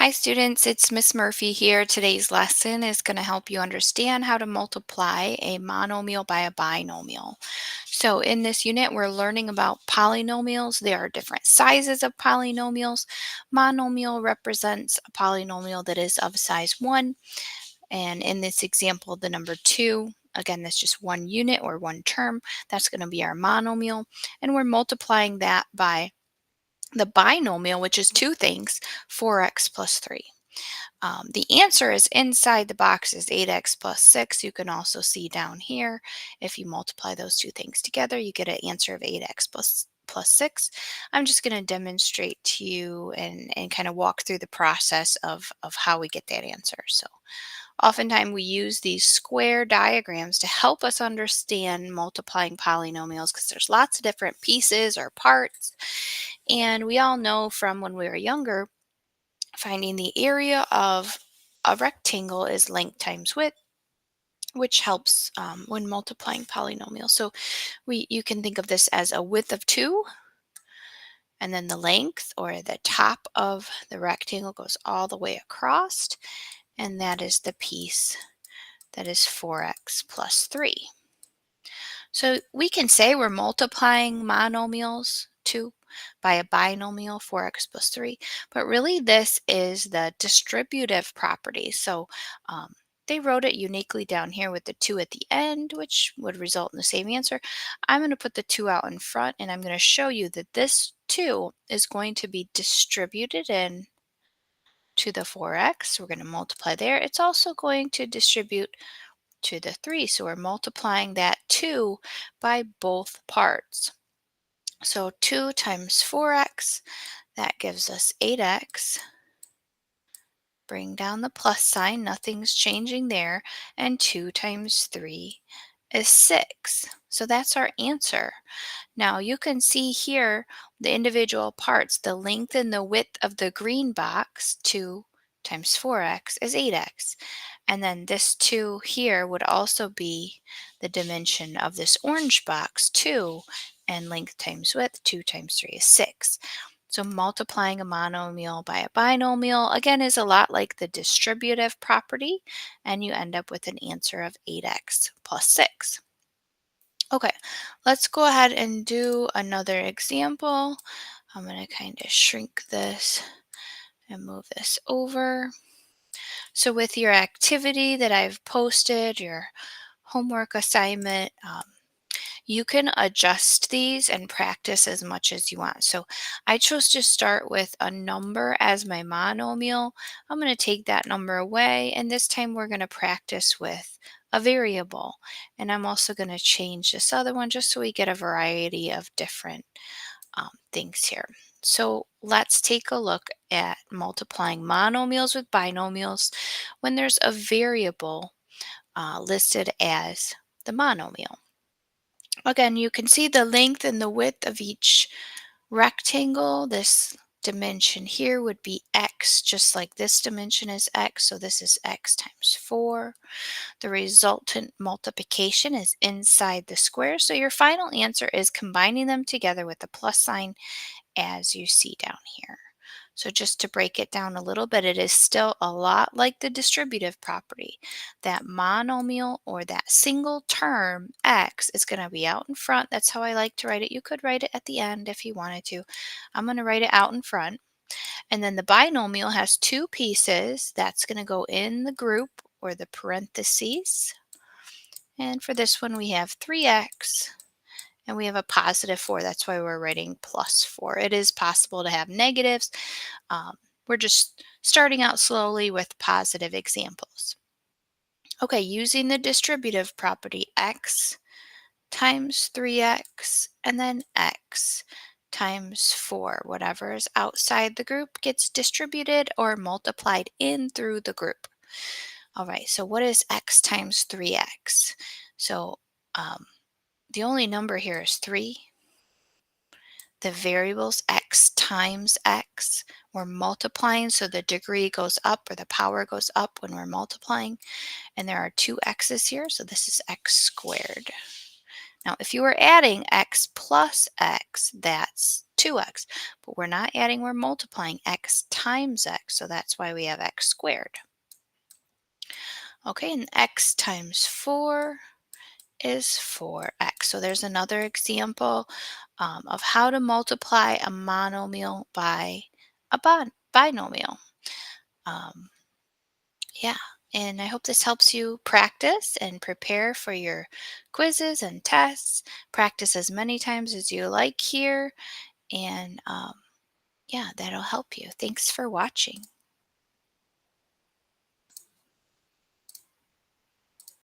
Hi students, it's Miss Murphy here. Today's lesson is going to help you understand how to multiply a monomial by a binomial. So in this unit, we're learning about polynomials. There are different sizes of polynomials. Monomial represents a polynomial that is of size 1, and in this example, the number 2. Again, that's just one unit or one term. That's going to be our monomial, and we're multiplying that by the binomial, which is two things, 4x plus 3. The answer is inside the box is 8x plus 6. You can also see down here, if you multiply those two things together, you get an answer of 8x plus 6. I'm just going to demonstrate to you and kind of walk through the process of how we get that answer. So oftentimes we use these square diagrams to help us understand multiplying polynomials because there's lots of different pieces or parts. And we all know from when we were younger, finding the area of a rectangle is length times width, which helps when multiplying polynomials. So you can think of this as a width of 2, and then the length or the top of the rectangle goes all the way across, and that is the piece that is 4x plus 3. So we can say we're multiplying monomials 2 by a binomial 4x plus 3, but really this is the distributive property. So they wrote it uniquely down here with the 2 at the end, which would result in the same answer. I'm going to put the 2 out in front, and I'm going to show you that this 2 is going to be distributed in to the 4x. We're going to multiply there. It's also going to distribute to the 3. So we're multiplying that 2 by both parts. So 2 times 4x, that gives us 8x. Bring down the plus sign, nothing's changing there. And 2 times 3 is 6. So that's our answer. Now you can see here the individual parts. The length and the width of the green box, 2 times 4x, is 8x. And then this 2 here would also be the dimension of this orange box, 2, and length times width, 2 times 3 is 6. So multiplying a monomial by a binomial, again, is a lot like the distributive property, and you end up with an answer of 8x plus 6. Okay, let's go ahead and do another example. I'm going to kind of shrink this and move this over. So with your activity that I've posted, your homework assignment, you can adjust these and practice as much as you want. So I chose to start with a number as my monomial. I'm going to take that number away, and this time we're going to practice with a variable. And I'm also going to change this other one just so we get a variety of different things here. So let's take a look at multiplying monomials with binomials when there's a variable listed as the monomial. Again, you can see the length and the width of each rectangle. This dimension here would be x, just like this dimension is x. So this is x times 4. The resultant multiplication is inside the square. So your final answer is combining them together with the plus sign as you see down here. So just to break it down a little bit, it is still a lot like the distributive property. That monomial or that single term x is going to be out in front. That's how I like to write it. You could write it at the end if you wanted to. I'm going to write it out in front. And then the binomial has two pieces. That's going to go in the group or the parentheses. And for this one, we have 3x. And we have a positive 4. That's why we're writing plus 4. It is possible to have negatives. We're just starting out slowly with positive examples. Okay, using the distributive property, x times 3x, and then x times 4. Whatever is outside the group gets distributed or multiplied in through the group. All right, so what is x times 3x? So the only number here is 3. The variables x times x, we're multiplying, so the degree goes up or the power goes up when we're multiplying. And there are two x's here, so this is x squared. Now, if you were adding x plus x, that's 2x. But we're not adding, we're multiplying x times x. So that's why we have x squared. Okay, and x times 4 is 4x. So there's another example of how to multiply a monomial by a binomial. Um, yeah, and I hope this helps you practice and prepare for your quizzes and tests. Practice as many times as you like here, and yeah, that'll help you. Thanks for watching.